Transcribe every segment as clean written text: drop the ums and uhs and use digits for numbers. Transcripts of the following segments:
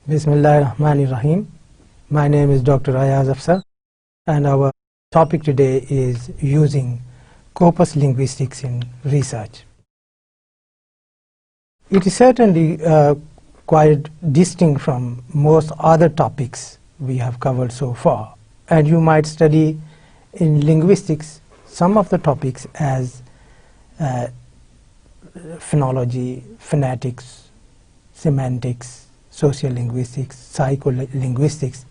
Bismillahirrahmanirrahim. My name is Dr. Ayaz Afsar, and our topic today is using corpus linguistics in research. It is certainly quite distinct from most other topics we have covered so far, and you might study in linguistics some of the topics as phonology, phonetics, semantics, sociolinguistics, psycholinguistics.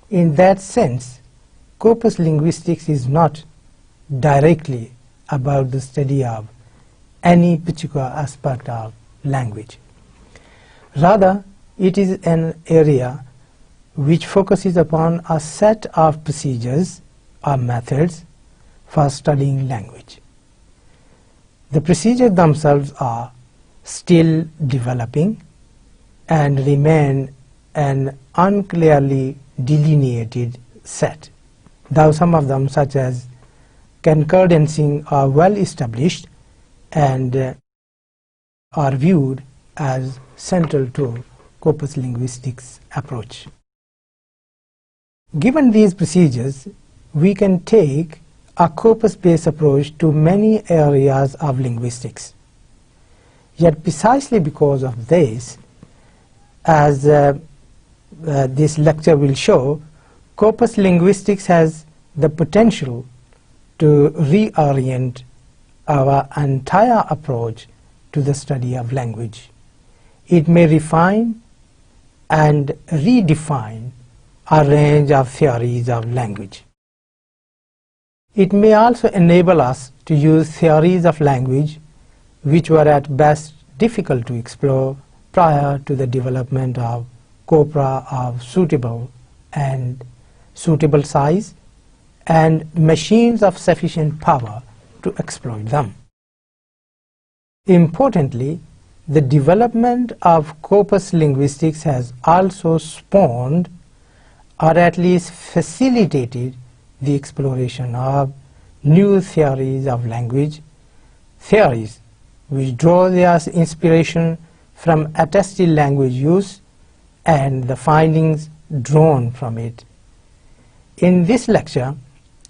In that sense, corpus linguistics is not directly about the study of any particular aspect of language. Rather, it is an area which focuses upon a set of procedures or methods for studying language. The procedures themselves are still developing and remain an unclearly delineated set, though some of them, such as concordancing, are well established and are viewed as central to corpus linguistics approach. Given these procedures, we can take a corpus-based approach to many areas of linguistics. Yet precisely because of this, as this lecture will show, corpus linguistics has the potential to reorient our entire approach to the study of language. It may refine and redefine a range of theories of language. It may also enable us to use theories of language which were at best difficult to explore prior to the development of corpora of suitable size and machines of sufficient power to exploit them. Importantly, the development of corpus linguistics has also spawned, or at least facilitated, the exploration of new theories of language, theories which draw their inspiration from attested language use and the findings drawn from it. In this lecture,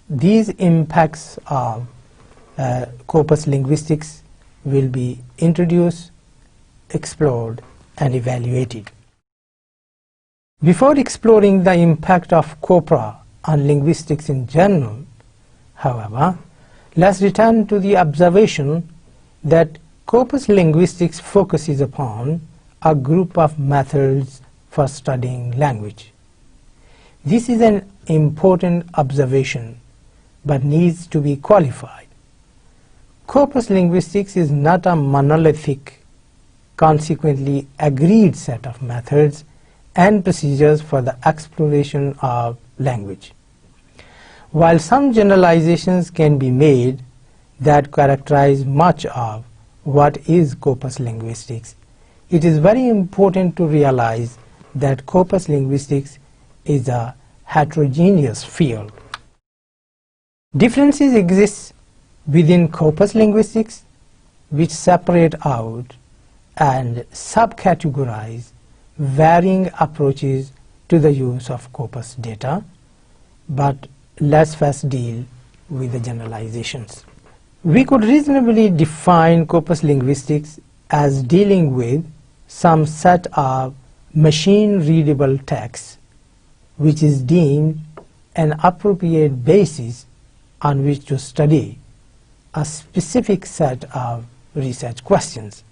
these impacts of corpus linguistics will be introduced, explored, and evaluated. Before exploring the impact of corpora on linguistics in general, however, let's return to the observation that corpus linguistics focuses upon a group of methods for studying language. This is an important observation, but needs to be qualified. Corpus linguistics is not a monolithic, consequently agreed set of methods and procedures for the exploration of language. While some generalizations can be made that characterize much of what is corpus linguistics, it is very important to realize that corpus linguistics is a heterogeneous field. Differences exist within corpus linguistics which separate out and subcategorize varying approaches to the use of corpus data, but let's first deal with the generalizations. We could reasonably define corpus linguistics as dealing with some set of machine-readable text which is deemed an appropriate basis on which to study a specific set of research questions.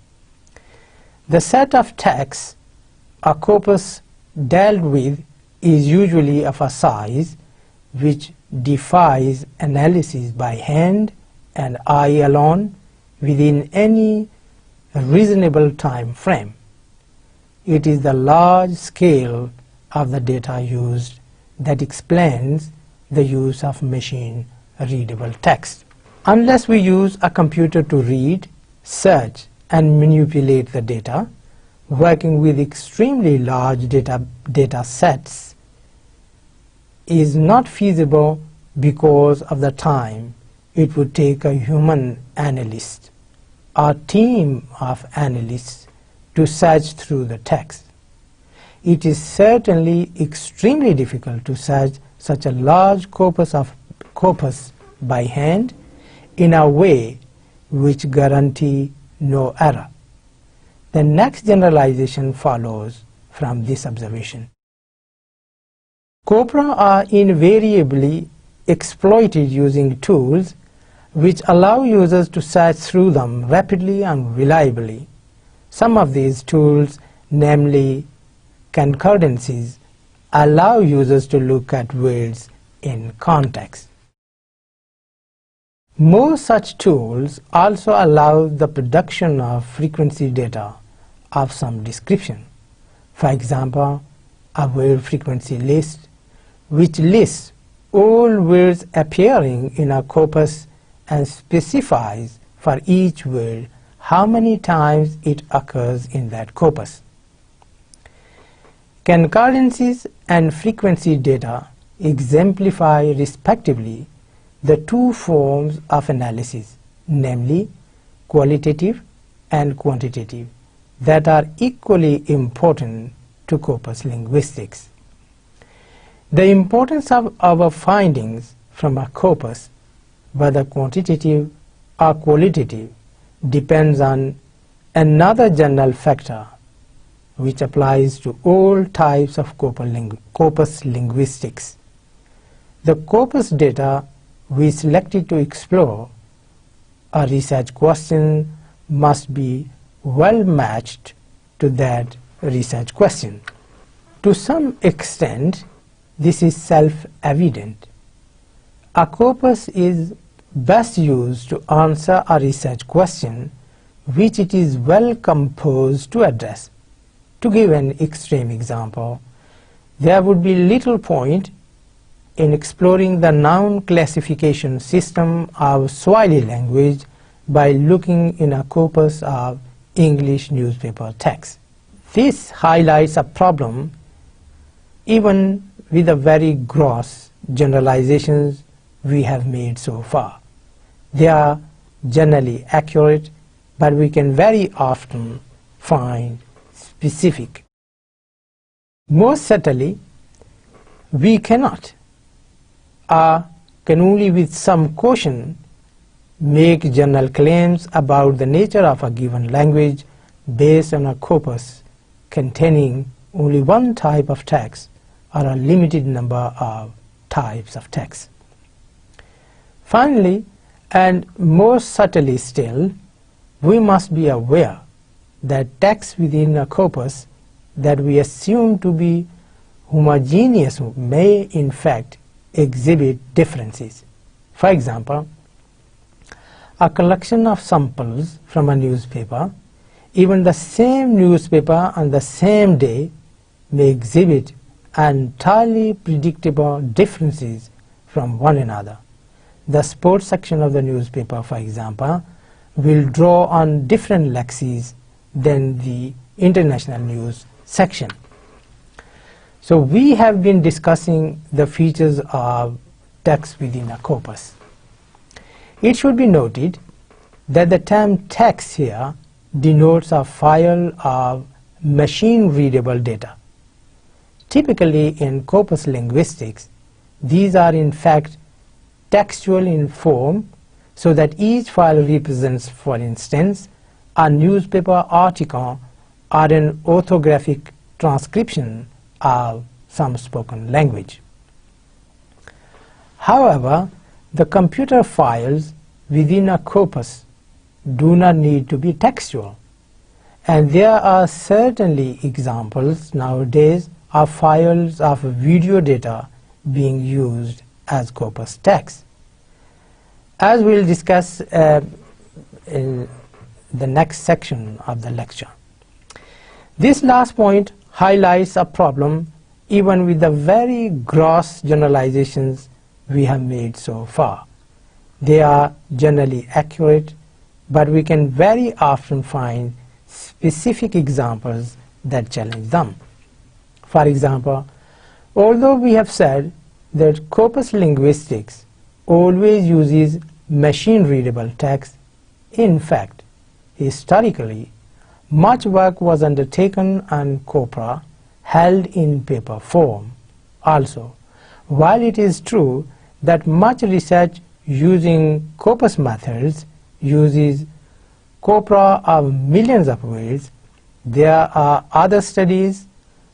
The set of texts a corpus dealt with is usually of a size which defies analysis by hand and eye alone within any reasonable time frame. It is the large scale of the data used that explains the use of machine-readable text. Unless we use a computer to read, search, and manipulate the data, working with extremely large data sets is not feasible because of the time it would take a human analyst or team of analysts to search through the text. it is certainly extremely difficult to search such a large corpus by hand in a way which guarantee no error. The next generalization follows from this observation. Corpora are invariably exploited using tools which allow users to search through them rapidly and reliably. Some of these tools, namely concordances, allow users to look at words in context. Most such tools also allow the production of frequency data of some description. For example, a word frequency list, which lists all words appearing in a corpus and specifies for each word how many times it occurs in that corpus. Concordances and frequency data exemplify respectively the two forms of analysis, namely qualitative and quantitative, that are equally important to corpus linguistics. The importance of our findings from a corpus, whether quantitative or qualitative, depends on another general factor which applies to all types of corpus linguistics. The corpus data we selected to explore a research question must be well matched to that research question. To some extent, this is self-evident. A corpus is best used to answer a research question which it is well composed to address. To give an extreme example, there would be little point in exploring the noun classification system of Swahili language by looking in a corpus of English newspaper text. This highlights a problem even with the very gross generalizations we have made so far. They are generally accurate, but we can very often find specific. Most certainly, we cannot, or can only with some caution, make general claims about the nature of a given language based on a corpus containing only one type of text or a limited number of types of text. Finally, and more subtly still, we must be aware that text within a corpus that we assume to be homogeneous may in fact exhibit differences. For example, a collection of samples from a newspaper, even the same newspaper on the same day, may exhibit entirely predictable differences from one another. The sports section of the newspaper, for example, will draw on different lexemes than the international news section. So we have been discussing the features of text within a corpus. It should be noted that the term text here denotes a file of machine-readable data. Typically in corpus linguistics, these are in fact textual in form, so that each file represents, for instance, a newspaper article or an orthographic transcription of some spoken language. However, the computer files within a corpus do not need to be textual, and there are certainly examples nowadays of files of video data being used as corpus text, as we'll discuss in the next section of the lecture. This last point highlights a problem even with the very gross generalizations we have made so far. They are generally accurate, but we can very often find specific examples that challenge them. For example, although we have said that corpus linguistics always uses machine-readable text, in fact, historically, much work was undertaken on corpora held in paper form. Also, while it is true that much research using corpus methods uses corpora of millions of words, there are other studies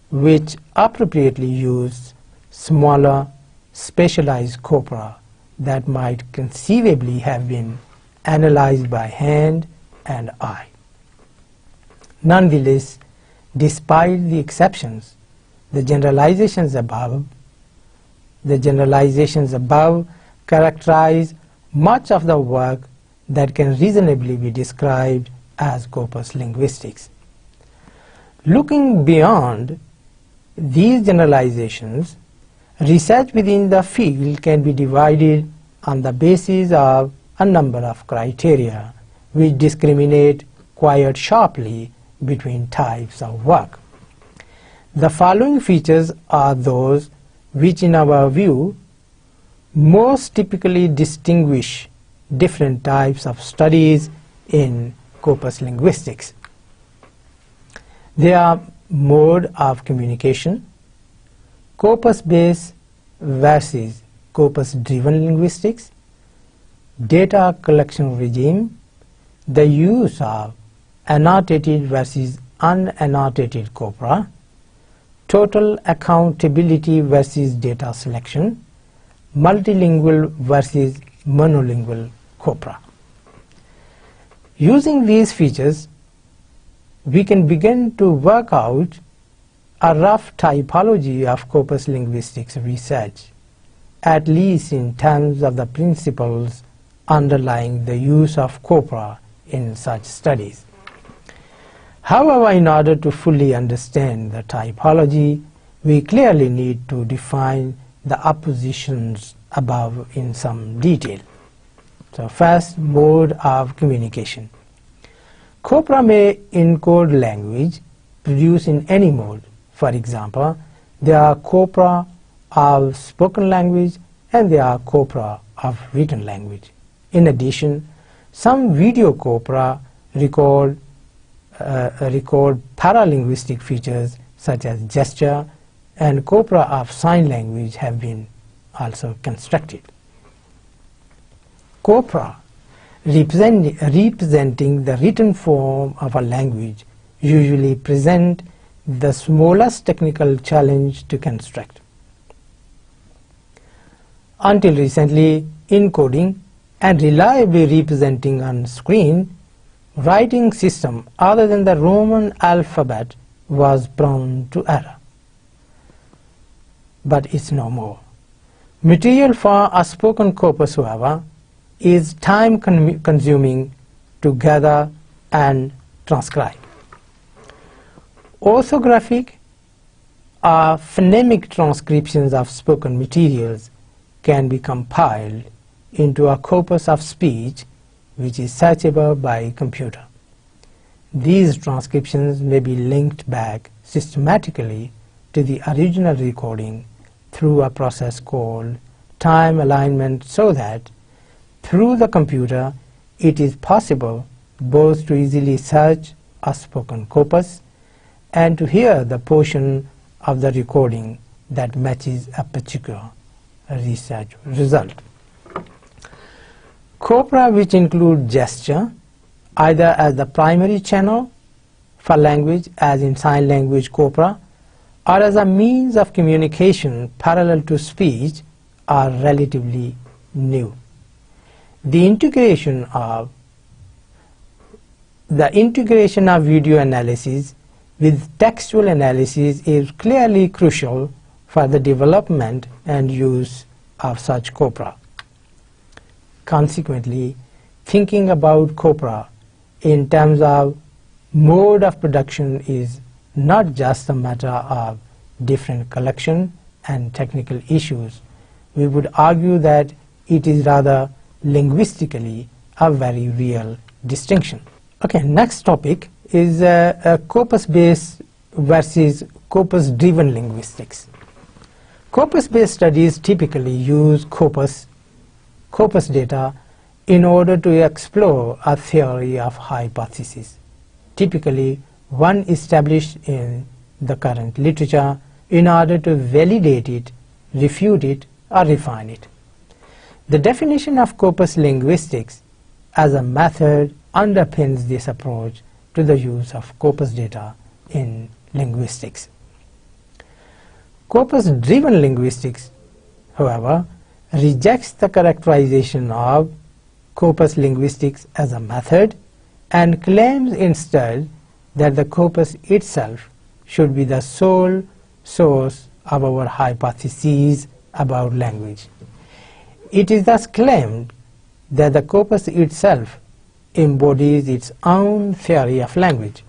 which appropriately use smaller specialized corpora that might conceivably have been analyzed by hand and eye. Nonetheless, despite the exceptions, the generalizations above characterize much of the work that can reasonably be described as corpus linguistics. Looking beyond these generalizations, research within the field can be divided on the basis of a number of criteria which discriminate quite sharply between types of work. The following features are those which, in our view, most typically distinguish different types of studies in corpus linguistics. They are mode of communication, corpus-based versus corpus-driven linguistics, data collection regime, the use of annotated versus unannotated corpora, total accountability versus data selection, multilingual versus monolingual corpora. Using these features, we can begin to work out a rough typology of corpus linguistics research, at least in terms of the principles underlying the use of corpora in such studies. However, in order to fully understand the typology, we clearly need to define the oppositions above in some detail. So first, mode of communication. Corpora may encode language produced in any mode. For example, there are corpora of spoken language and there are corpora of written language. In addition, some video corpora record paralinguistic features such as gesture, and corpora of sign language have been also constructed. Corpora representing the written form of a language usually present the smallest technical challenge to construct. Until recently, encoding and reliably representing on screen writing system other than the Roman alphabet was prone to error. But it's no more. Material for a spoken corpus, however, is time consuming to gather and transcribe. Orthographic or phonemic transcriptions of spoken materials can be compiled into a corpus of speech which is searchable by computer. These transcriptions may be linked back systematically to the original recording through a process called time alignment, so that through the computer it is possible both to easily search a spoken corpus and to hear the portion of the recording that matches a particular research result. Corpora which include gesture, either as the primary channel for language as in sign language corpora, or as a means of communication parallel to speech, are relatively new. The integration of video analysis with textual analysis is clearly crucial for the development and use of such corpora. Consequently, thinking about corpora in terms of mode of production is not just a matter of different collection and technical issues. We would argue that it is rather linguistically a very real distinction. Okay, next topic is corpus-based versus corpus-driven linguistics. Corpus-based studies typically use corpus data in order to explore a theory of hypothesis, typically one established in the current literature in order to validate it, refute it, or refine it. The definition of corpus linguistics as a method underpins this approach to the use of corpus data in linguistics. Corpus-driven linguistics, however, rejects the characterization of corpus linguistics as a method and claims instead that the corpus itself should be the sole source of our hypotheses about language. It is thus claimed that the corpus itself embodies its own theory of language.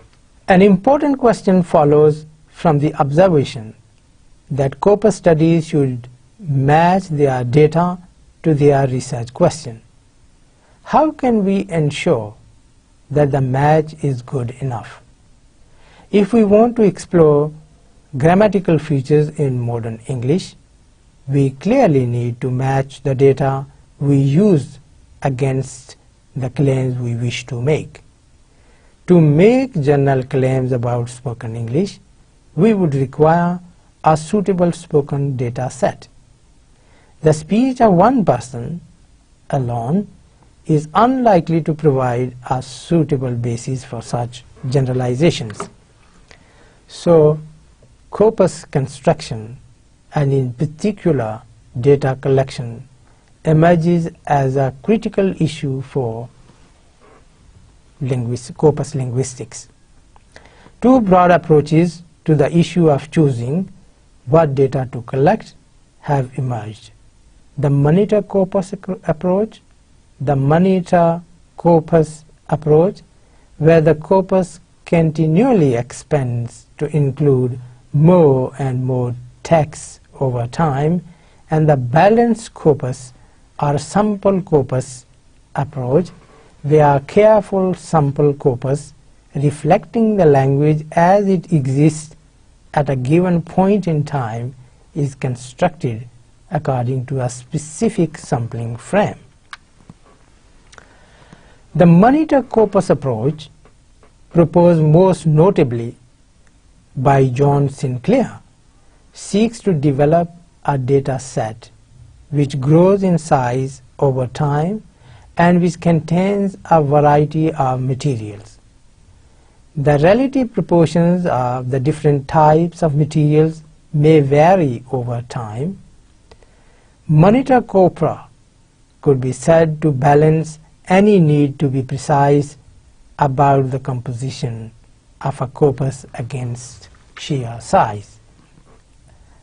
An important question follows from the observation that corpus studies should match their data to their research question. How can we ensure that the match is good enough? If we want to explore grammatical features in modern English, we clearly need to match the data we use against the claims we wish to make. To make general claims about spoken English, we would require a suitable spoken data set. The speech of one person alone is unlikely to provide a suitable basis for such generalizations. So, corpus construction, and in particular data collection, emerges as a critical issue for corpus linguistics. Two broad approaches to the issue of choosing what data to collect have emerged: the monitor corpus approach, the monitor corpus approach, where the corpus continually expands to include more and more text over time, and the balanced corpus or sample corpus approach, where careful sample corpus reflecting the language as it exists at a given point in time is constructed according to a specific sampling frame. The monitor corpus approach, proposed most notably by John Sinclair, seeks to develop a data set which grows in size over time and which contains a variety of materials. The relative proportions of the different types of materials may vary over time. Monitor corpora could be said to balance any need to be precise about the composition of a corpus against sheer size.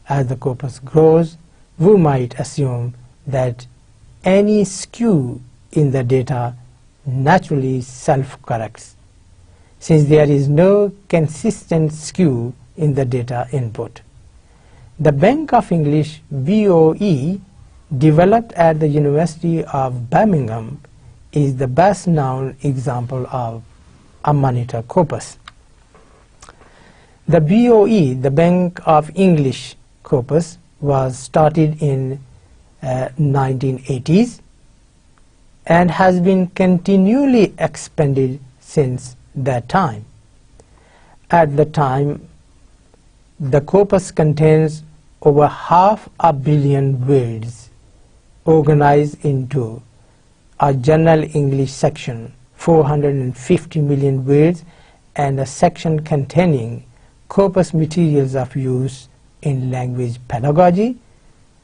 As the corpus grows, we might assume that any skew in the data naturally self-corrects, since there is no consistent skew in the data input. The Bank of English BOE, developed at the University of Birmingham, is the best known example of a monitor corpus. The BOE, the Bank of English corpus, was started in 1980s and has been continually expanded since that time. At the time, the corpus contains over 500 million words organized into a general English section, 450 million words, and a section containing corpus materials of use in language pedagogy,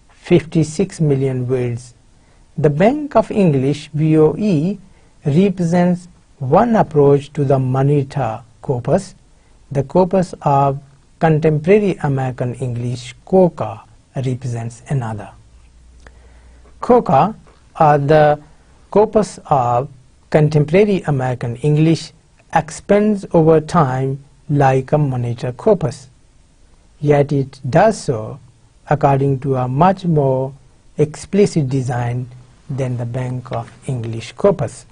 56 million words. The Bank of English BOE represents one approach to the monitor corpus. The corpus of Contemporary American English, COCA, represents another. COCA, or the Corpus of Contemporary American English, expands over time like a monitor corpus, yet it does so according to a much more explicit design than the Bank of English corpus.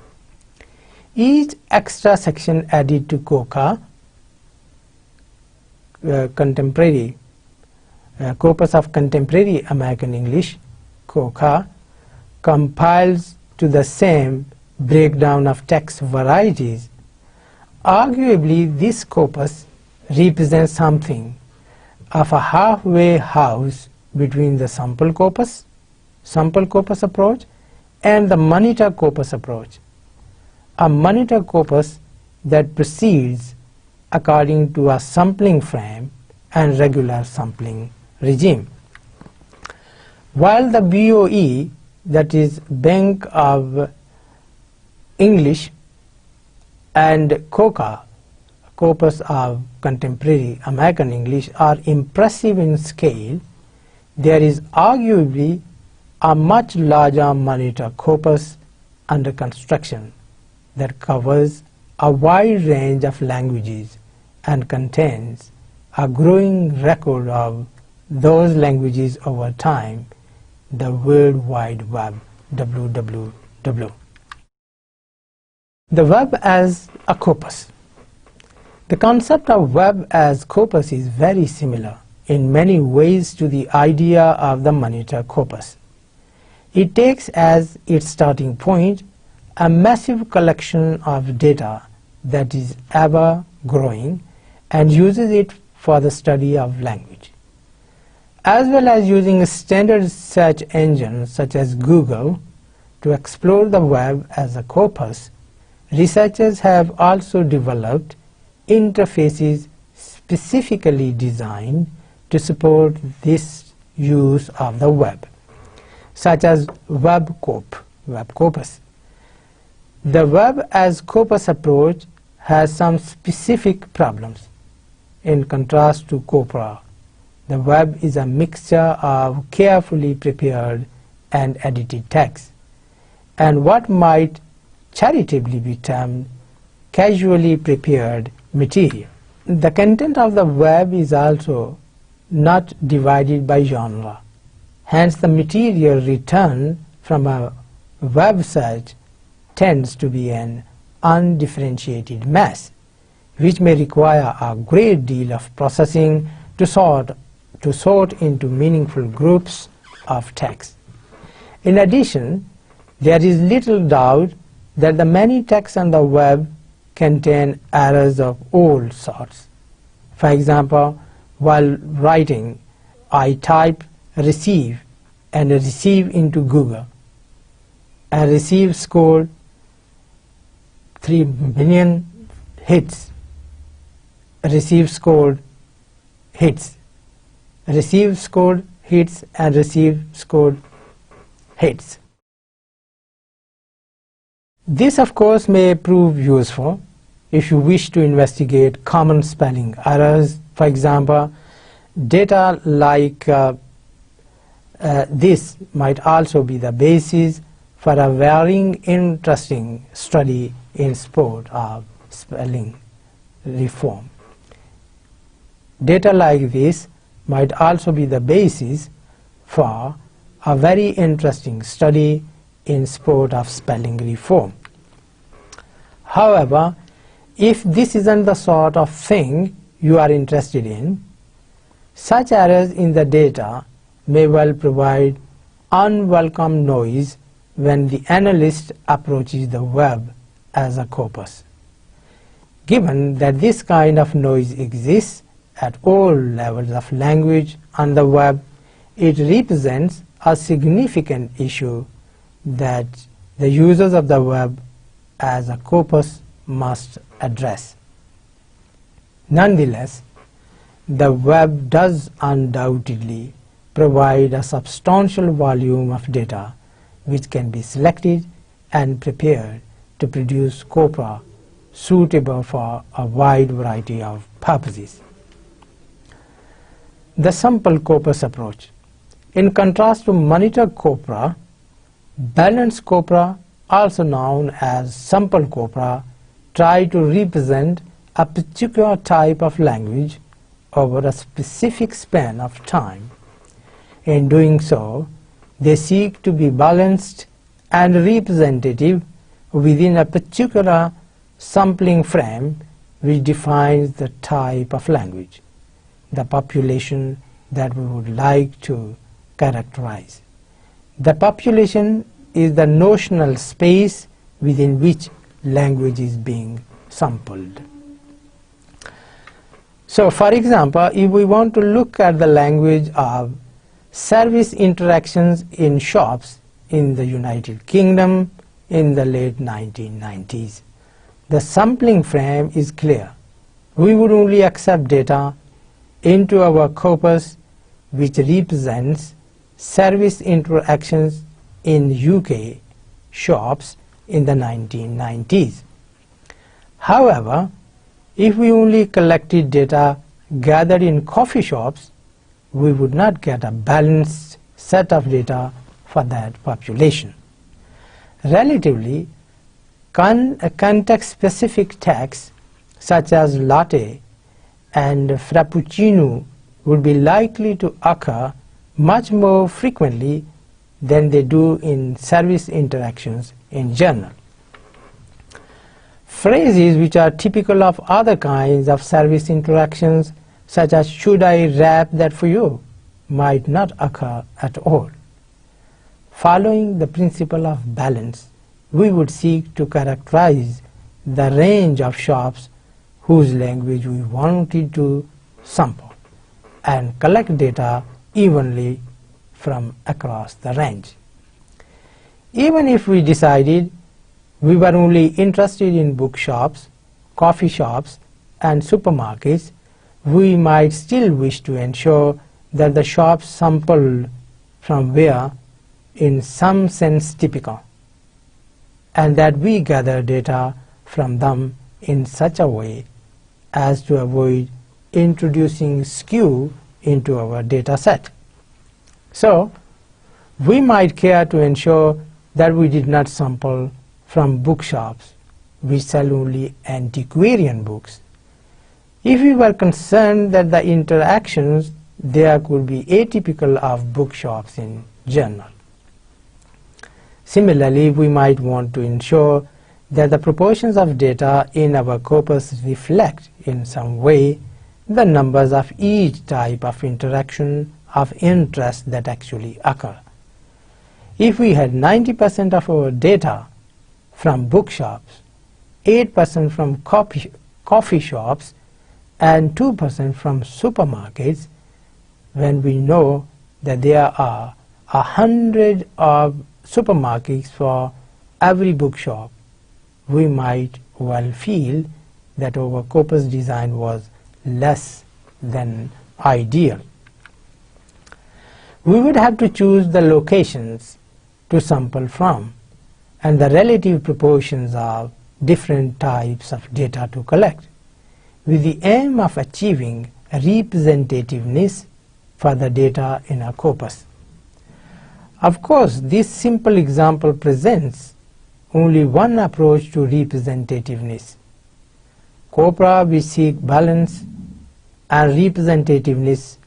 Each extra section added to COCA, Corpus of Contemporary American English, COCA, compiles to the same breakdown of text varieties. Arguably, this corpus represents something of a halfway house between the sample corpus approach and the monitor corpus approach. A monitor corpus that proceeds according to a sampling frame and regular sampling regime. While the BOE, that is Bank of English, and COCA, Corpus of Contemporary American English, are impressive in scale, there is arguably a much larger monitor corpus under construction that covers a wide range of languages and contains a growing record of those languages over time, the World Wide Web, WWW. The web as a corpus. The concept of web as corpus is very similar in many ways to the idea of the monitor corpus. It takes as its starting point a massive collection of data that is ever growing and uses it for the study of language. As well as using standard search engines such as Google to explore the web as a corpus, researchers have also developed interfaces specifically designed to support this use of the web, such as web corpus. The web as corpus approach has some specific problems. In contrast to corpora, the web is a mixture of carefully prepared and edited text, and what might charitably be termed casually prepared material. The content of the web is also not divided by genre. Hence, the material returned from a web search tends to be an undifferentiated mass, which may require a great deal of processing to sort into meaningful groups of text. In addition, there is little doubt that the many texts on the web contain errors of all sorts. For example, while writing, I type receive and receive into Google, and receive scored 3 million hits, receive scored hits, receive scored hits, and receive scored hits. This, of course, may prove useful if you wish to investigate common spelling errors. For example, data like this might also be the basis for a very interesting study in support of spelling reform. Data like this might also be the basis for a very interesting study in support of spelling reform. However, if this isn't the sort of thing you are interested in, such errors in the data may well provide unwelcome noise when the analyst approaches the web as a corpus. Given that this kind of noise exists at all levels of language on the web, it represents a significant issue that the users of the web as a corpus must address. Nonetheless, the web does undoubtedly provide a substantial volume of data which can be selected and prepared to produce corpora suitable for a wide variety of purposes. The sample corpus approach. In contrast to monitor corpora, balanced corpora, also known as sample corpora, try to represent a particular type of language over a specific span of time. In doing so, they seek to be balanced and representative within a particular sampling frame which defines the type of language, the population that we would like to characterize. The population is the notional space within which language is being sampled. So for example, if we want to look at the language of service interactions in shops in the United Kingdom in the late 1990s, the sampling frame is clear. We would only accept data into our corpus which represents service interactions in UK shops in the 1990s. However, if we only collected data gathered in coffee shops, we would not get a balanced set of data for that population. Relatively, context-specific texts such as latte and frappuccino would be likely to occur much more frequently than they do in service interactions in general. Phrases which are typical of other kinds of service interactions, such as "should I wrap that for you?" might not occur at all. Following the principle of balance, we would seek to characterize the range of shops whose language we wanted to sample and collect data evenly from across the range. Even if we decided we were only interested in bookshops, coffee shops, and supermarkets, we might still wish to ensure that the shops sampled from were in some sense typical, and that we gather data from them in such a way as to avoid introducing skew into our data set. So, we might care to ensure that we did not sample from bookshops which sell only antiquarian books. If we were concerned that the interactions there could be atypical of bookshops in general. Similarly, we might want to ensure that the proportions of data in our corpus reflect in some way the numbers of each type of interaction of interest that actually occur. If we had 90% of our data from bookshops, 8% from coffee shops, and 2% from supermarkets, when we know that there are 100 of supermarkets for every bookshop, we might well feel that our corpus design was less than ideal. We would have to choose the locations to sample from and the relative proportions of different types of data to collect, with the aim of achieving representativeness for the data in our corpus. Of course, this simple example presents only one approach to representativeness. Corpora which seek balance and representativeness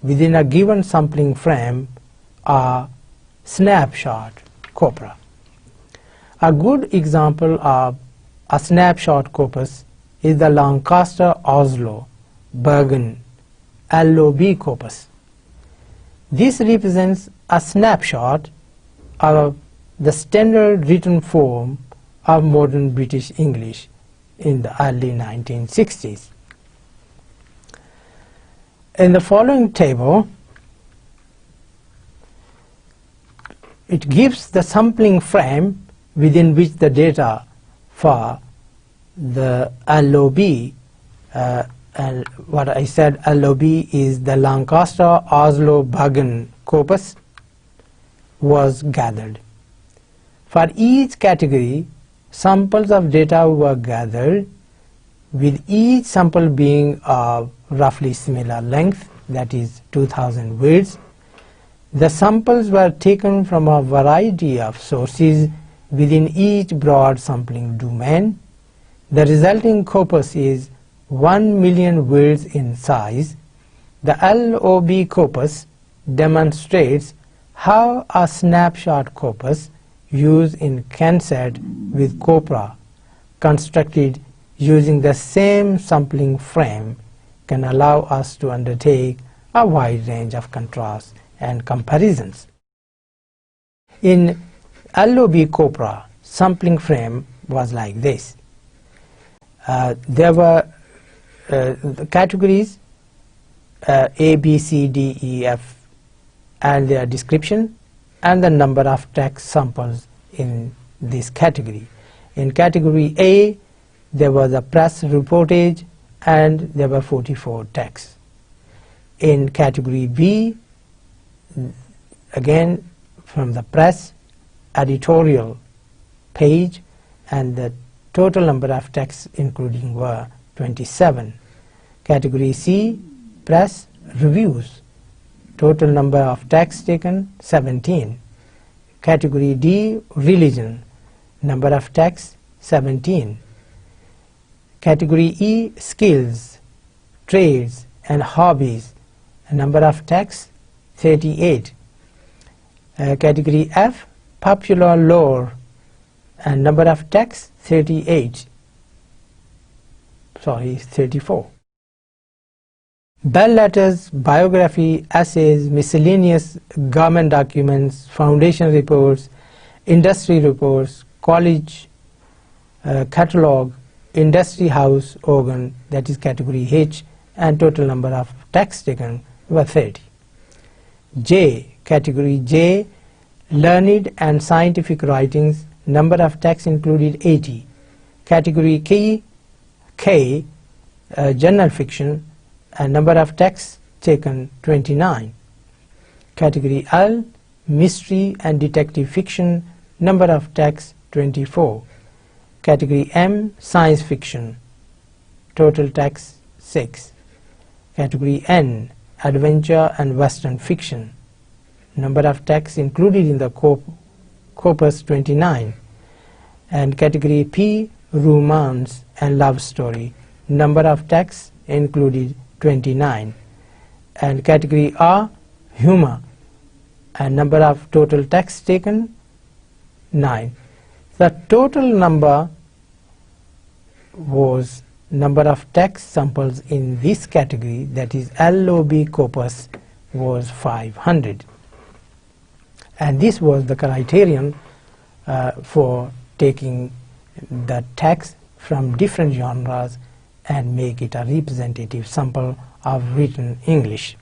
within a given sampling frame are snapshot corpora. A good example of a snapshot corpus is the Lancaster-Oslo-Bergen LOB corpus. This represents a snapshot of the standard written form of modern British English in the early 1960s. In the following table, it gives the sampling frame within which the data for the LOB, and what I said LOB is the Lancaster-Oslo-Bergen corpus, was gathered. For each category, samples of data were gathered, with each sample being of roughly similar length, that is 2000 words. The samples were taken from a variety of sources within each broad sampling domain. The resulting corpus is 1 million words in size. The LOB corpus demonstrates how a snapshot corpus used in concert with corpora, constructed using the same sampling frame, can allow us to undertake a wide range of contrasts and comparisons. In LOB corpora, sampling frame was like this. There were the categories A, B, C, D, E, F, and their description, and the number of text samples in this category. In category A, there was a press reportage and there were 44 texts. In category B, again from the press editorial page, and the total number of texts including were 27. Category C, press reviews, total number of texts taken 17. Category D, religion, number of texts 17. Category E, skills, trades and hobbies, number of texts 38. Category F, popular lore, and number of texts 34. Bell letters, biography, essays, miscellaneous government documents, foundation reports, industry reports, college catalog, industry house organ, that is category H, and total number of texts taken were 30. J, category J, learned and scientific writings, number of texts included 80. Category K, journal fiction, and number of texts taken 29. Category L, mystery and detective fiction, number of texts 24. Category M, science fiction, total texts 6. Category N, adventure and western fiction, number of texts included in the corpus 29. And category P, romance and love story, number of texts included 29. And category R, humor, and number of total texts taken 9. The total number was number of text samples in this category, that is LOB corpus, was 500. And this was the criterion for taking the text from different genres and make it a representative sample of written English.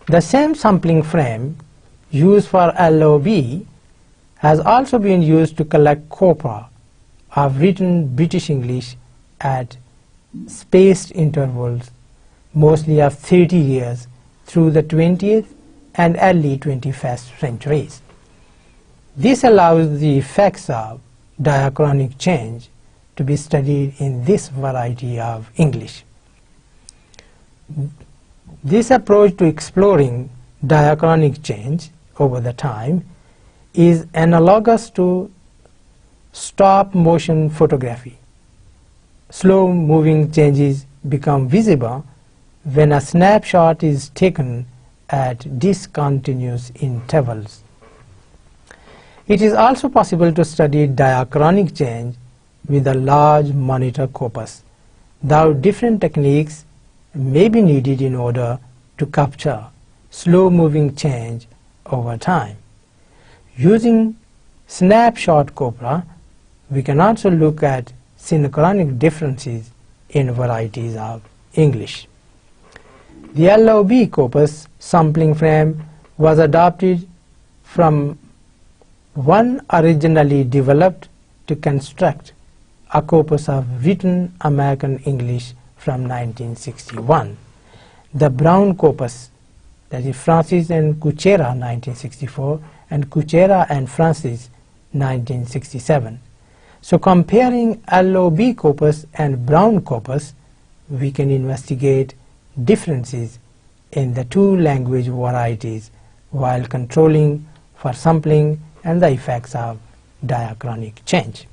The same sampling frame used for LOB has also been used to collect corpora of written British English at spaced intervals, mostly of 30 years, through the 20th and early 21st centuries. This allows the effects of diachronic change to be studied in this variety of English. This approach to exploring diachronic change over the time is analogous to stop motion photography. Slow moving changes become visible when a snapshot is taken at discontinuous intervals. It is also possible to study diachronic change with a large monitor corpus, though different techniques may be needed in order to capture slow-moving change over time. Using snapshot corpora, we can also look at synchronic differences in varieties of English. The LOB corpus sampling frame was adopted from one originally developed to construct a corpus of written American English from 1961. The Brown corpus, that is Francis and Kuchera 1964 and Kuchera and Francis 1967. So comparing LOB corpus and Brown corpus, we can investigate differences in the two language varieties while controlling for sampling and the effects of diachronic change.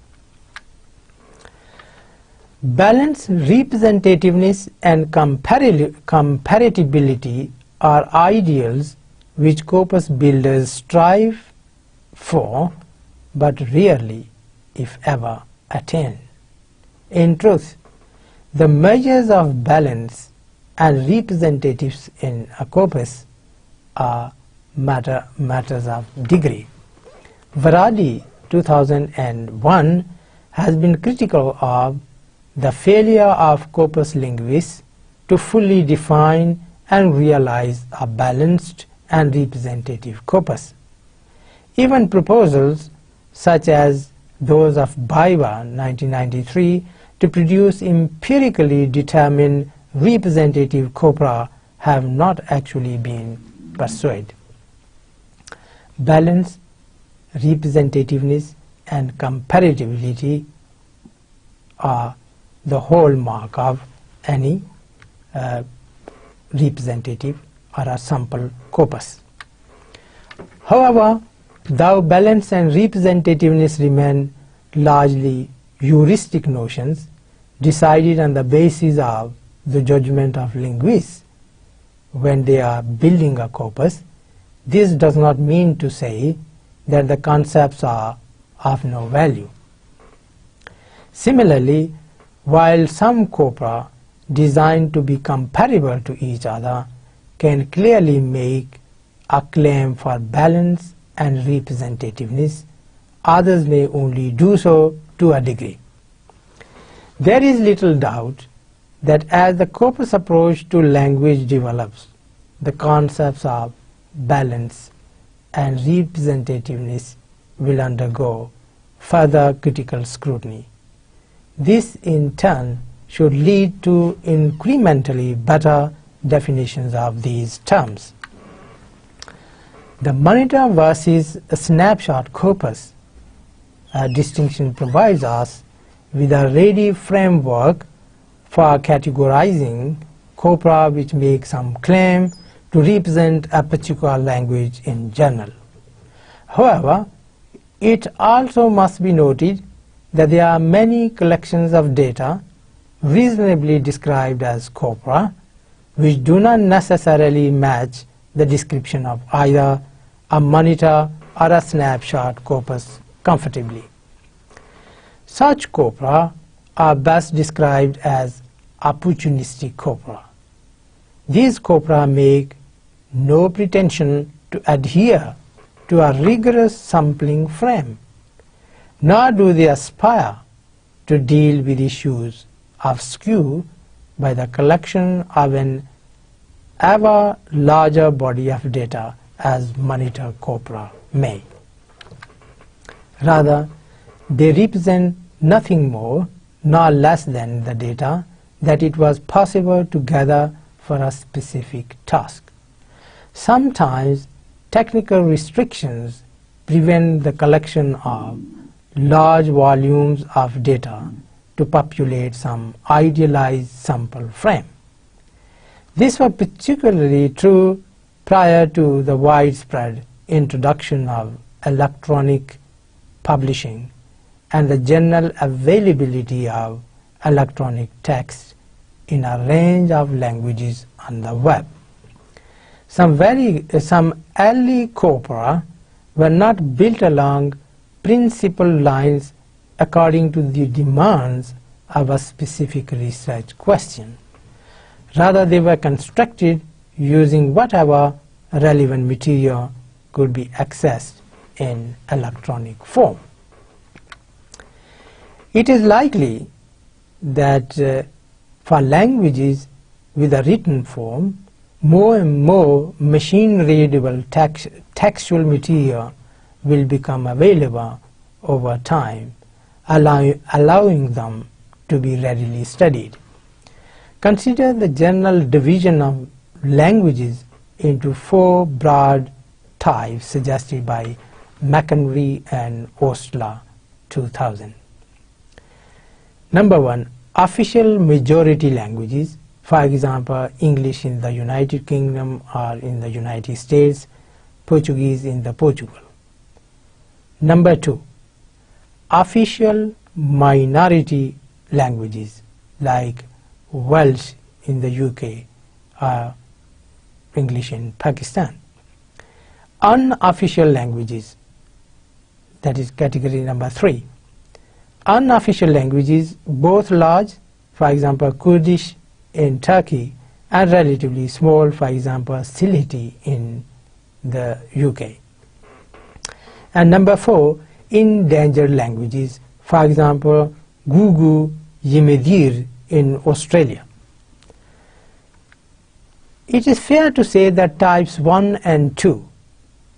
Balanced representativeness and comparability are ideals which corpus builders strive for but rarely, if ever, attain. In truth, the measures of balance and representatives in a corpus are matters of degree. Varadi 2001 has been critical of the failure of corpus linguists to fully define and realize a balanced and representative corpus. Even proposals such as those of Baiwa 1993 to produce empirically determined representative corpora have not actually been pursued. Balance, representativeness and comparability are the hallmark of any representative or a sample corpus. However, though balance and representativeness remain largely heuristic notions decided on the basis of the judgment of linguists when they are building a corpus, this does not mean to say that the concepts are of no value. Similarly, while some corpora designed to be comparable to each other can clearly make a claim for balance and representativeness, others may only do so to a degree. There is little doubt that as the corpus approach to language develops, the concepts of balance and representativeness will undergo further critical scrutiny. This in turn should lead to incrementally better definitions of these terms. The monitor versus snapshot corpus distinction provides us with a ready framework for categorizing corpora which make some claim to represent a particular language in general. However, it also must be noted that there are many collections of data reasonably described as corpora which do not necessarily match the description of either a monitor or a snapshot corpus comfortably. Such corpora are best described as opportunistic corpora. These corpora make no pretension to adhere to a rigorous sampling frame, nor do they aspire to deal with issues of skew by the collection of an ever larger body of data as monitor corpora may. Rather, they represent nothing more nor less than the data that it was possible to gather for a specific task. Sometimes technical restrictions prevent the collection of large volumes of data to populate some idealized sample frame. This was particularly true prior to the widespread introduction of electronic publishing and the general availability of electronic text in a range of languages on the web. Some early corpora were not built along principal lines according to the demands of a specific research question. Rather, they were constructed using whatever relevant material could be accessed in electronic form. It is likely that for languages with a written form, more and more machine-readable textual material will become available over time, allowing them to be readily studied. Consider the general division of languages into 4 broad types suggested by McHenry and Ostler 2000. Number 1, official majority languages, for example, English in the United Kingdom or in the United States, Portuguese in the Portugal. Number 2, official minority languages like Welsh in the UK or English in Pakistan. Unofficial languages, that is category number 3. Unofficial languages, both large, for example Kurdish in Turkey, and relatively small, for example Sylheti in the UK. And number 4, endangered languages, for example Gugu, Yimidir in Australia. It is fair to say that types 1 and 2,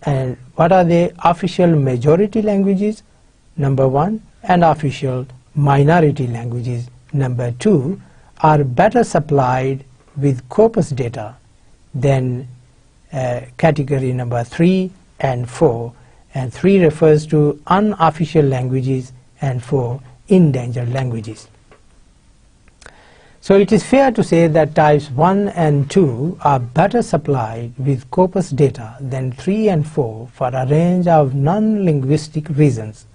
and what are they? Official majority languages, number 1, and official minority languages, number 2, are better supplied with corpus data than category number 3 and 4, and 3 refers to unofficial languages and 4 endangered languages. So it is fair to say that types 1 and 2 are better supplied with corpus data than 3 and 4 for a range of non-linguistic reasons.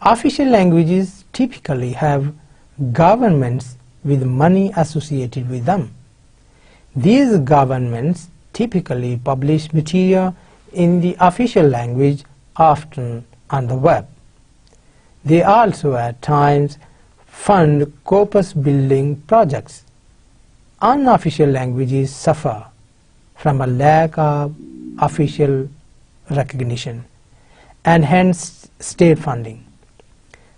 Official languages typically have governments with money associated with them. These governments typically publish material in the official language, often on the web. They also at times fund corpus building projects. Unofficial languages suffer from a lack of official recognition and hence state funding.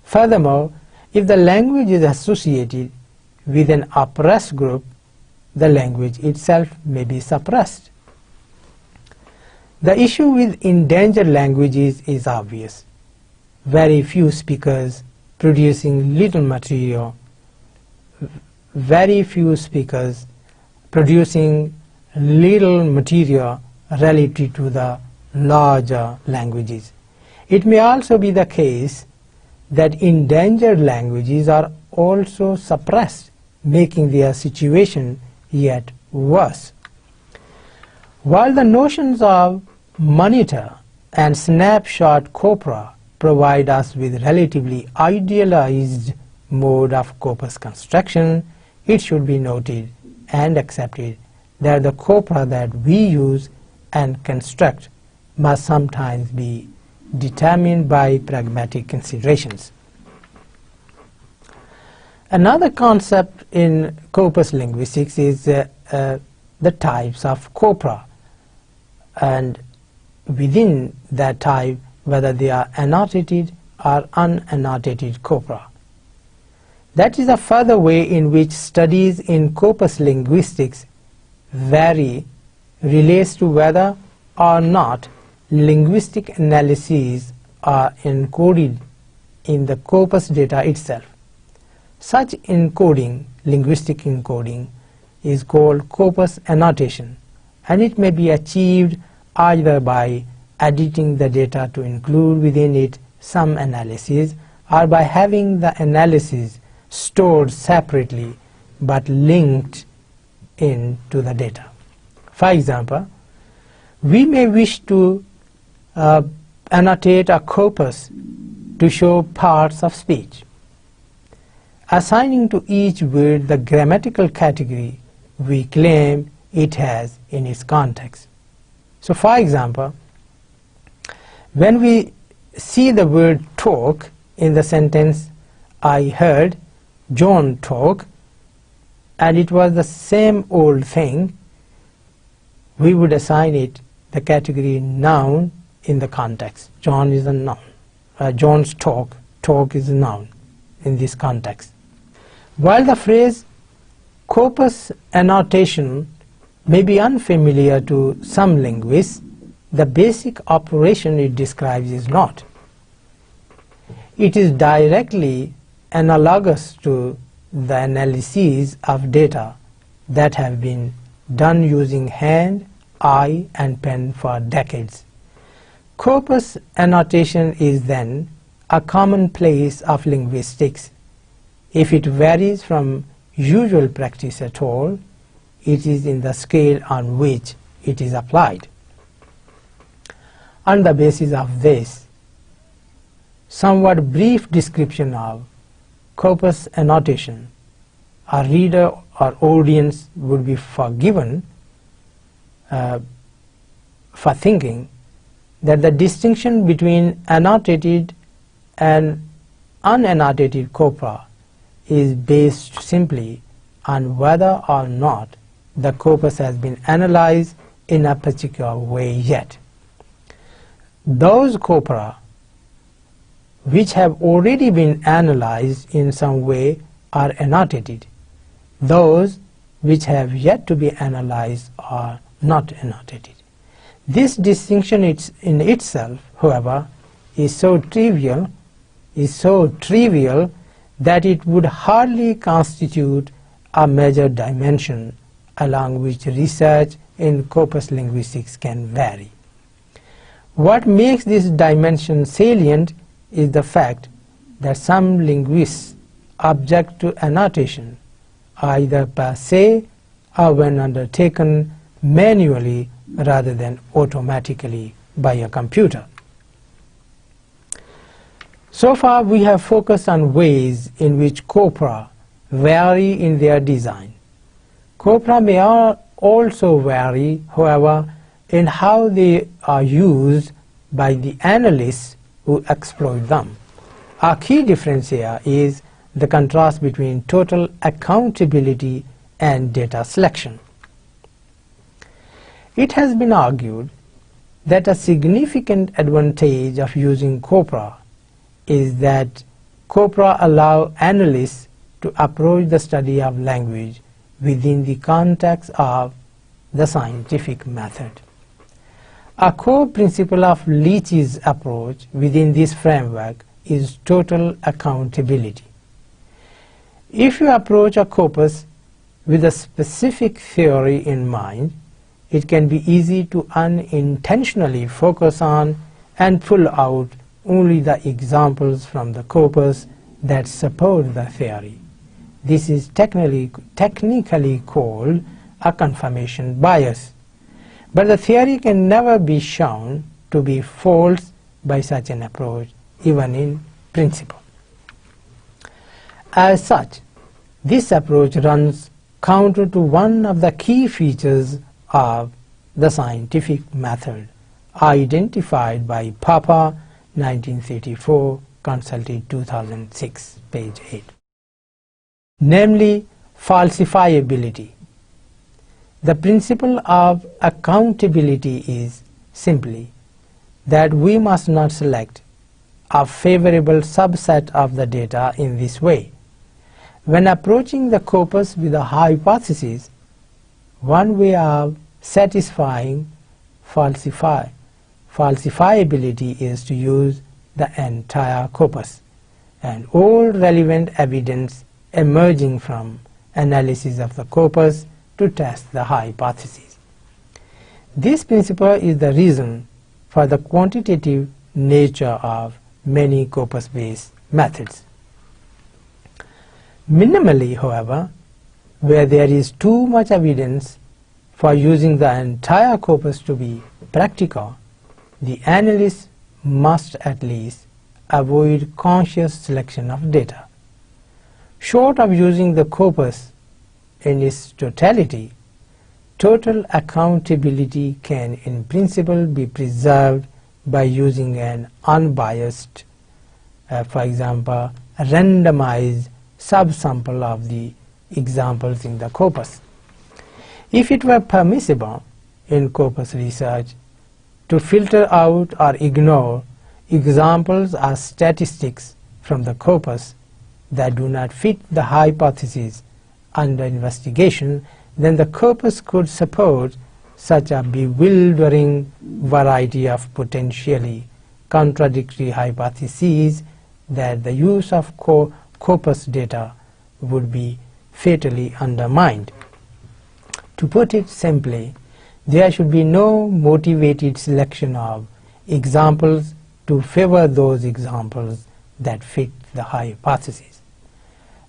Furthermore, if the language is associated with an oppressed group, the language itself may be suppressed. The issue with endangered languages is obvious. Very few speakers producing little material, very few speakers producing little material relative to the larger languages. It may also be the case that endangered languages are also suppressed, making their situation yet worse. While the notions of monitor and snapshot corpora provide us with relatively idealized mode of corpus construction, it should be noted and accepted that the corpora that we use and construct must sometimes be determined by pragmatic considerations. Another concept in corpus linguistics is the types of corpora, and within that type whether they are annotated or unannotated corpora. That is a further way in which studies in corpus linguistics vary relates to whether or not linguistic analyses are encoded in the corpus data itself. Such encoding, linguistic encoding, is called corpus annotation, and it may be achieved either by editing the data to include within it some analysis, or by having the analysis stored separately but linked into the data. For example, we may wish to annotate a corpus to show parts of speech, assigning to each word the grammatical category we claim it has in its context. So for example, when we see the word talk in the sentence, I heard John talk, and it was the same old thing, we would assign it the category noun in the context. John is a noun. John's talk is a noun in this context. While the phrase corpus annotation may be unfamiliar to some linguists, the basic operation it describes is not. It is directly analogous to the analyses of data that have been done using hand, eye, and pen for decades. Corpus annotation is then a commonplace of linguistics. If it varies from usual practice at all, it is in the scale on which it is applied. On the basis of this, somewhat brief description of corpus annotation, a reader or audience would be forgiven for thinking that the distinction between annotated and unannotated corpora is based simply on whether or not the corpus has been analyzed in a particular way yet. Those corpora which have already been analyzed in some way are annotated. Those which have yet to be analyzed are not annotated. This distinction in itself, however, is so trivial that it would hardly constitute a major dimension along which research in corpus linguistics can vary. What makes this dimension salient is the fact that some linguists object to annotation, either per se or when undertaken manually rather than automatically by a computer. So far we have focused on ways in which corpora vary in their design. Corpora may also vary, however, in how they are used by the analysts who exploit them. Our key difference here is the contrast between total accountability and data selection. It has been argued that a significant advantage of using corpora is that corpora allow analysts to approach the study of language within the context of the scientific method. A core principle of Leach's approach within this framework is total accountability. If you approach a corpus with a specific theory in mind, it can be easy to unintentionally focus on and pull out only the examples from the corpus that support the theory. This is technically called a confirmation bias. But the theory can never be shown to be false by such an approach, even in principle. As such, this approach runs counter to one of the key features of the scientific method identified by Papa 1934, Consulted 2006, page 8, namely falsifiability. The principle of accountability is simply that we must not select a favorable subset of the data in this way. When approaching the corpus with a hypothesis, one way of satisfying falsifiability is to use the entire corpus and all relevant evidence emerging from analysis of the corpus to test the hypothesis. This principle is the reason for the quantitative nature of many corpus-based methods. Minimally, however, where there is too much evidence for using the entire corpus to be practical, the analyst must at least avoid conscious selection of data. Short of using the corpus in its totality, total accountability can in principle be preserved by using an unbiased, for example, randomized subsample of the examples in the corpus. If it were permissible in corpus research to filter out or ignore examples or statistics from the corpus that do not fit the hypothesis under investigation, then the corpus could support such a bewildering variety of potentially contradictory hypotheses that the use of corpus data would be fatally undermined. To put it simply, there should be no motivated selection of examples to favor those examples that fit the hypothesis,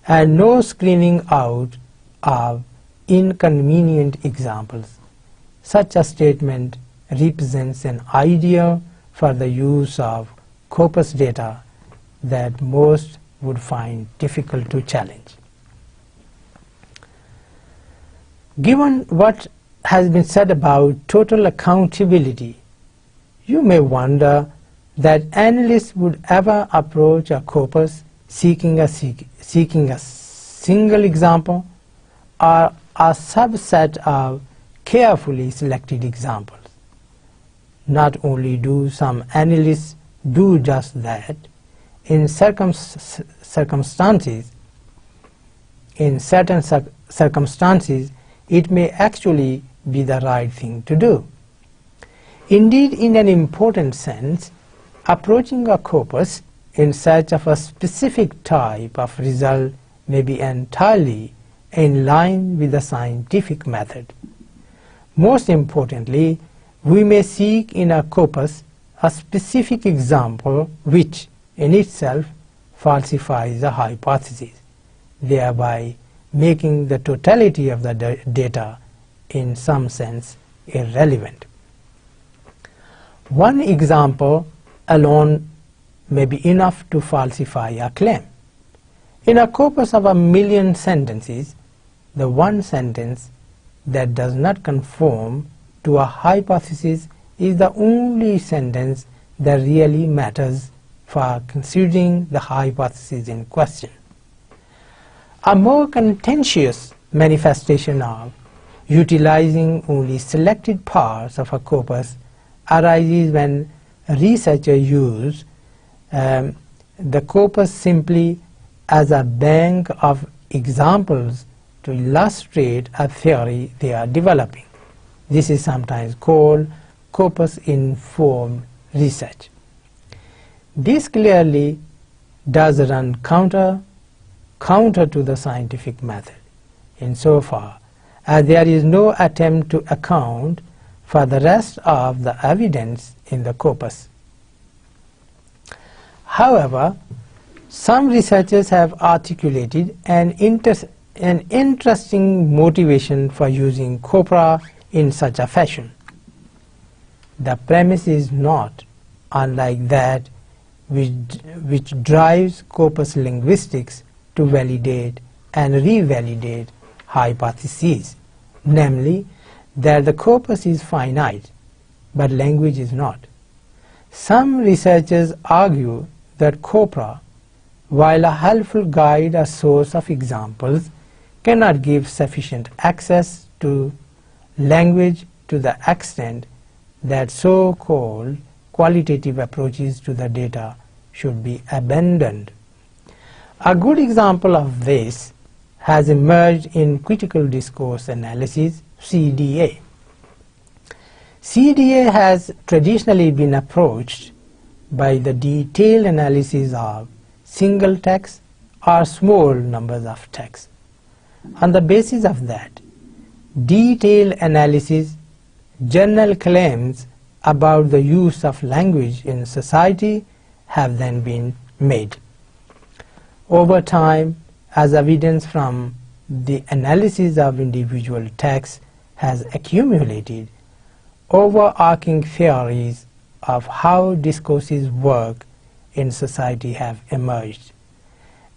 and no screening out of inconvenient examples. Such a statement represents an ideal for the use of corpus data that most would find difficult to challenge. Given what has been said about total accountability, you may wonder that analysts would ever approach a corpus seeking a single example or a subset of carefully selected examples. Not only do some analysts do just that, in circumstances in certain circumstances it may actually be the right thing to do. Indeed, in an important sense, approaching a corpus in search of a specific type of result may be entirely in line with the scientific method. Most importantly, we may seek in a corpus a specific example which in itself falsifies a hypothesis, thereby making the totality of the data in some sense irrelevant. One example alone may be enough to falsify a claim. In a corpus of 1,000,000 sentences, the one sentence that does not conform to a hypothesis is the only sentence that really matters for considering the hypothesis in question. A more contentious manifestation of utilizing only selected parts of a corpus arises when researchers use the corpus simply as a bank of examples to illustrate a theory they are developing. This is sometimes called corpus-informed research. This clearly does run counter to the scientific method, insofar as there is no attempt to account for the rest of the evidence in the corpus. However, some researchers have articulated an interesting motivation for using corpora in such a fashion. The premise is not unlike that which drives corpus linguistics to validate and revalidate hypotheses, namely that the corpus is finite, but language is not. Some researchers argue that corpora, while a helpful guide or source of examples, cannot give sufficient access to language to the extent that so-called qualitative approaches to the data should be abandoned. A good example of this has emerged in critical discourse analysis, CDA. CDA has traditionally been approached by the detailed analysis of single text or small numbers of text. On the basis of that detailed analysis, general claims about the use of language in society have then been made. Over time, as evidence from the analysis of individual texts has accumulated, overarching theories of how discourses work in society have emerged,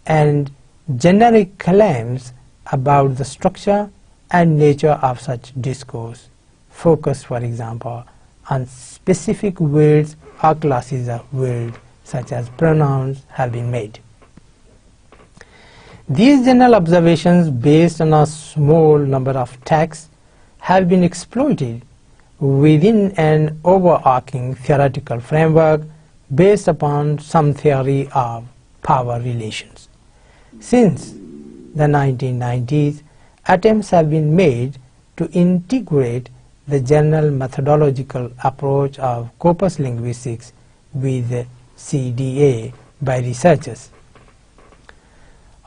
and generic claims about the structure and nature of such discourse focus, for example, on specific words or classes of words such as pronouns have been made. These general observations based on a small number of texts have been exploited within an overarching theoretical framework based upon some theory of power relations. Since the 1990s, attempts have been made to integrate the general methodological approach of corpus linguistics with CDA by researchers.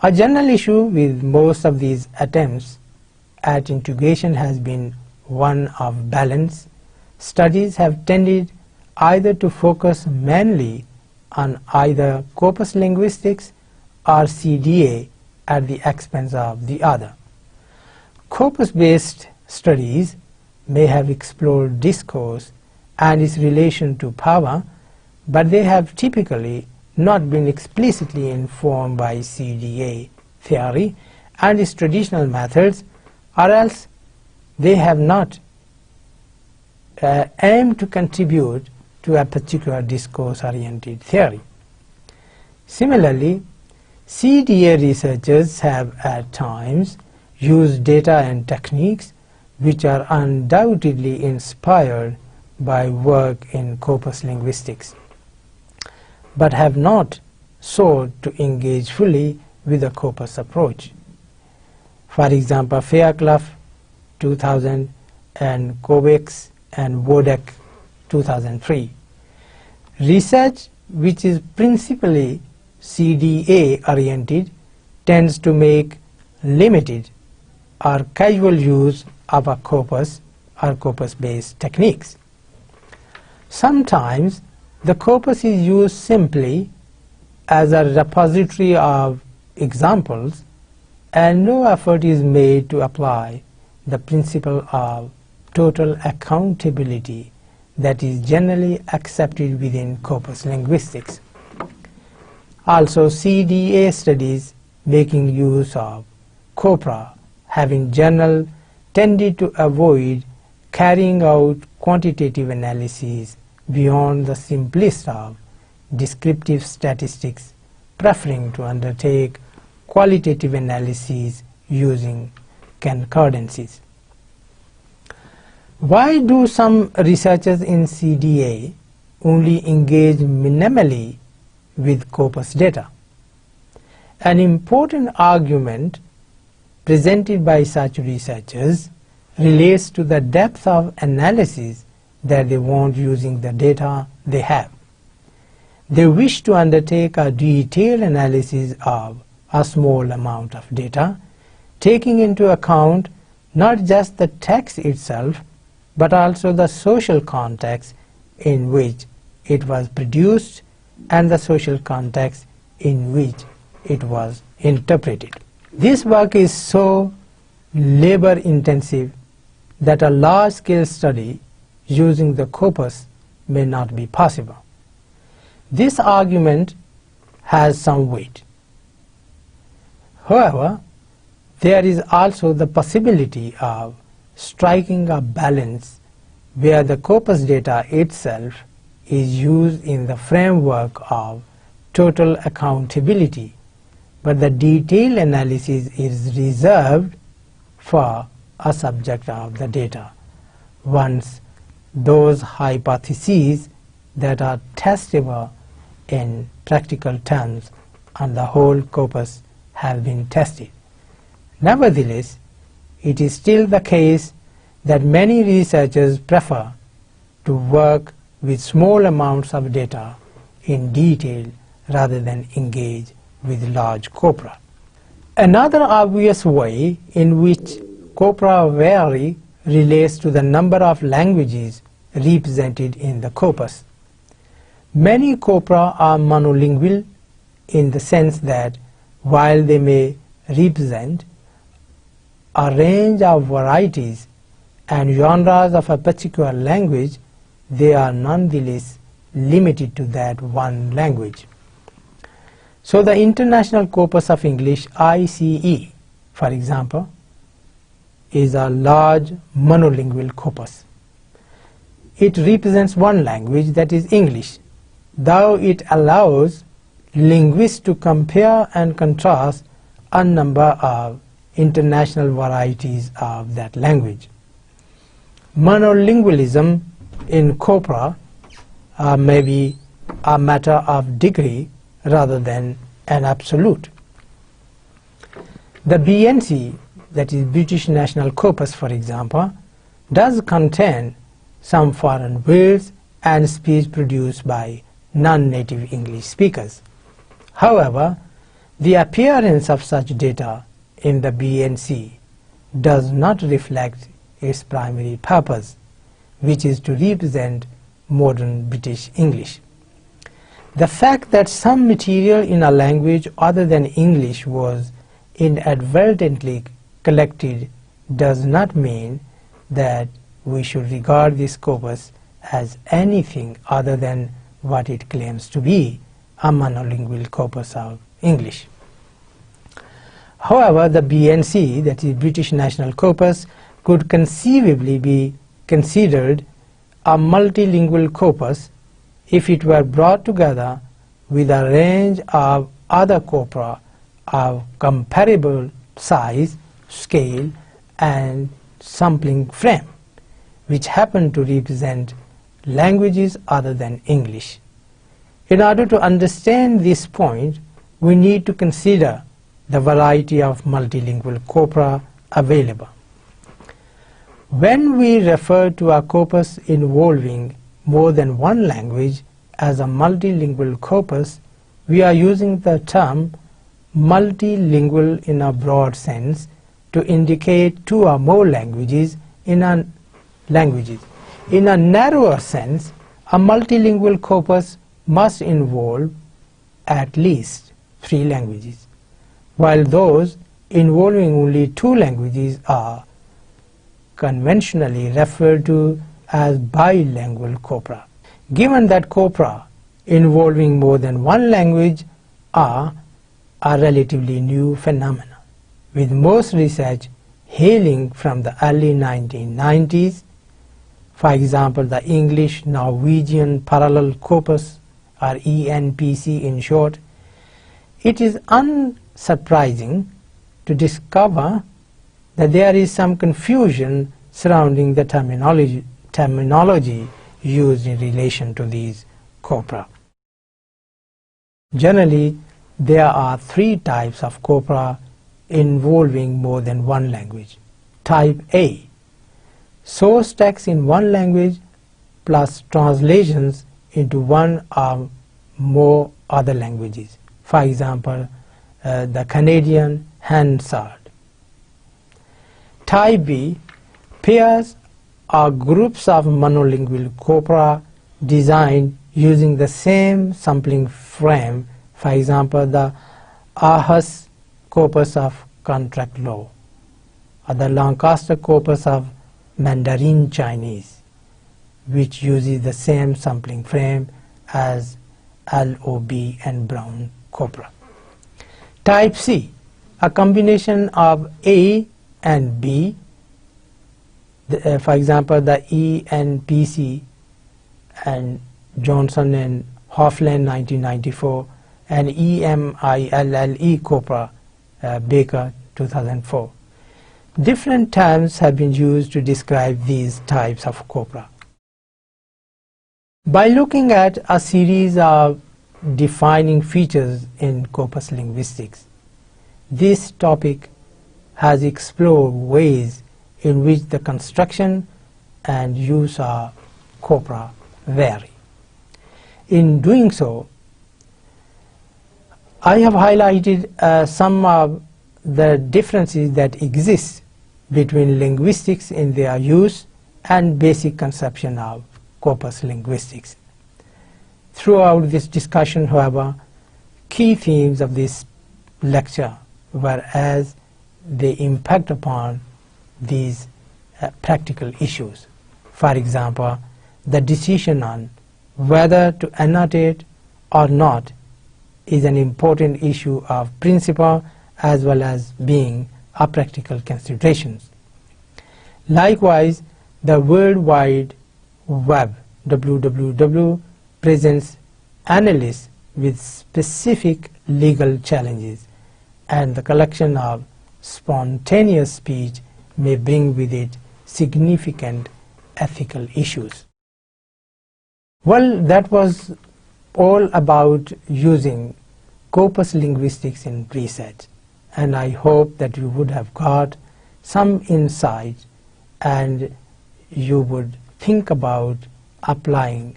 A general issue with most of these attempts at integration has been one of balance. Studies have tended either to focus mainly on either corpus linguistics or CDA at the expense of the other. Corpus-based studies may have explored discourse and its relation to power, but they have typically not been explicitly informed by CDA theory and its traditional methods, or else they have not aimed to contribute to a particular discourse-oriented theory. Similarly, CDA researchers have at times used data and techniques which are undoubtedly inspired by work in corpus linguistics, but have not sought to engage fully with the corpus approach. For example, Fairclough 2000 and Kovacs and Wodak 2003. Research which is principally CDA oriented tends to make limited or casual use of a corpus or corpus-based techniques. Sometimes the corpus is used simply as a repository of examples and no effort is made to apply the principle of total accountability that is generally accepted within corpus linguistics. Also, CDA studies making use of corpora have in general tended to avoid carrying out quantitative analyses beyond the simplest of descriptive statistics, preferring to undertake qualitative analyses using concordances. Why do some researchers in CDA only engage minimally with corpus data? An important argument presented by such researchers relates to the depth of analysis that they want using the data they have. They wish to undertake a detailed analysis of a small amount of data, taking into account not just the text itself, but also the social context in which it was produced and the social context in which it was interpreted. This work is so labor-intensive that a large-scale study using the corpus may not be possible. This argument has some weight. However, there is also the possibility of striking a balance where the corpus data itself is used in the framework of total accountability, but the detailed analysis is reserved for a subject of the data, once those hypotheses that are testable in practical terms on the whole corpus have been tested. Nevertheless, it is still the case that many researchers prefer to work with small amounts of data in detail rather than engage with large corpora. Another obvious way in which corpora vary relates to the number of languages represented in the corpus. Many corpora are monolingual in the sense that while they may represent a range of varieties and genres of a particular language, they are nonetheless limited to that one language. So the International Corpus of English, ICE, for example, is a large monolingual corpus. It represents one language, that is English, though it allows linguists to compare and contrast a number of international varieties of that language. Monolingualism in corpora may be a matter of degree rather than an absolute. The BNC, that is British National Corpus, for example, does contain some foreign words and speech produced by non-native English speakers. However, the appearance of such data in the BNC does not reflect its primary purpose, which is to represent modern British English. The fact that some material in a language other than English was inadvertently collected does not mean that we should regard this corpus as anything other than what it claims to be, a monolingual corpus of English. However, the BNC, that is British National Corpus, could conceivably be considered a multilingual corpus if it were brought together with a range of other corpora of comparable size, scale, and sampling frame, which happen to represent languages other than English. In order to understand this point, we need to consider the variety of multilingual corpora available. When we refer to a corpus involving more than one language as a multilingual corpus, we are using the term multilingual in a broad sense to indicate two or more languages. In a narrower sense, a multilingual corpus must involve at least 3 languages, while those involving only 2 languages are conventionally referred to as bilingual corpora. Given that corpora involving more than one language are a relatively new phenomenon, with most research hailing from the early 1990s, for example the English-Norwegian Parallel Corpus, or ENPC in short, it is unsurprising to discover that there is some confusion surrounding the terminology used in relation to these corpora. Generally, there are 3 types of corpora involving more than one language. Type A, source text in one language plus translations into one or more other languages. For example, the Canadian Hansard. Type B, pairs or groups of monolingual corpora designed using the same sampling frame, for example the Aarhus corpus of contract law, or the Lancaster corpus of Mandarin Chinese, which uses the same sampling frame as LOB and Brown corpora. Type C, a combination of A and B, for example the ENPC and Johnson and Hofland 1994 and EMILLE corpora Baker 2004. Different terms have been used to describe these types of corpora. By looking at a series of defining features in corpus linguistics, this topic has explored ways in which the construction and use of corpora vary. In doing so, I have highlighted some of the differences that exist between linguistics in their use and basic conception of corpus linguistics. Throughout this discussion, however, key themes of this lecture were as they impact upon these practical issues. For example, the decision on whether to annotate or not is an important issue of principle as well as being a practical consideration. Likewise, the World Wide Web, WWW, presents analysts with specific legal challenges, and the collection of spontaneous speech may bring with it significant ethical issues. Well, that was all about using corpus linguistics in research, and I hope that you would have got some insight and you would think about applying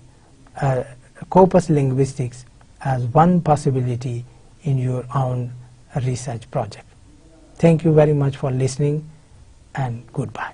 corpus linguistics as one possibility in your own research project. Thank you very much for listening, and goodbye.